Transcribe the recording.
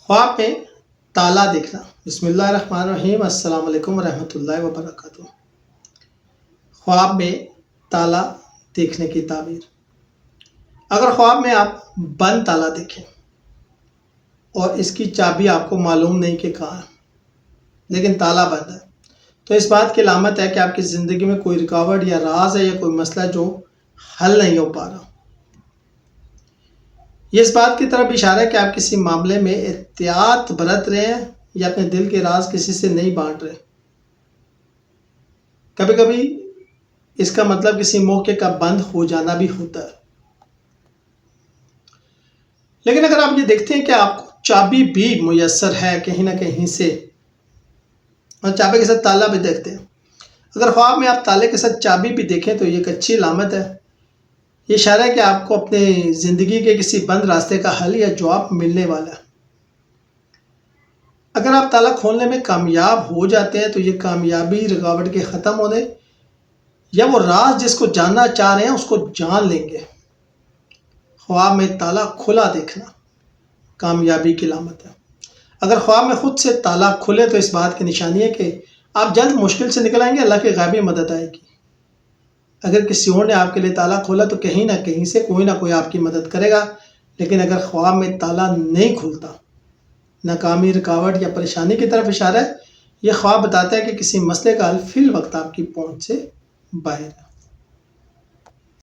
ख्वाब में ताला देखना। बिस्मिल्लाहिर्रहमानिर्रहीम। अस्सलाम वालेकुम रहमतुल्लाहि व बरकातुहू। ख्वाब में ताला देखने की ताबीर। अगर ख्वाब में आप बंद ताला देखें और इसकी चाबी आपको मालूम नहीं कि कहाँ है, लेकिन ताला बंद है, तो इस बात की अलामत है कि आपकी ज़िंदगी में कोई रुकावट या राज है या कोई मसला जो हल नहीं हो पा रहा। ये इस बात की तरफ इशारा है कि आप किसी मामले में एहतियात बरत रहे हैं या अपने दिल के राज किसी से नहीं बांट रहे। कभी कभी इसका मतलब किसी मौके का बंद हो जाना भी होता है। लेकिन अगर आप ये देखते हैं कि आपको चाबी भी मुयस्सर है कहीं ना कहीं से, और चाबी के साथ ताला भी देखते हैं, अगर ख्वाब में आप ताले के साथ चाबी भी देखें तो ये एक अच्छी अलामत है। ये इशारा है कि आपको अपने ज़िंदगी के किसी बंद रास्ते का हल या जवाब मिलने वाला है। अगर आप ताला खोलने में कामयाब हो जाते हैं तो ये कामयाबी रुकावट के ख़त्म होने या वो राज जिसको जानना चाह रहे हैं उसको जान लेंगे। ख्वाब में ताला खुला देखना कामयाबी की अलामत है। अगर ख्वाब में खुद से ताला खुले तो इस बात की निशानी है कि आप जल्द मुश्किल से निकल आएंगे, अल्लाह की ग़ैबी मदद आएगी। अगर किसी और ने आपके लिए ताला खोला तो कहीं ना कहीं से कोई ना कोई आपकी मदद करेगा। लेकिन अगर ख्वाब में ताला नहीं खुलता, नाकामी, रुकावट या परेशानी की तरफ इशारा है। यह ख्वाब बताता है कि किसी मसले का हल फिल वक्त आपकी पहुंच से बाहर है।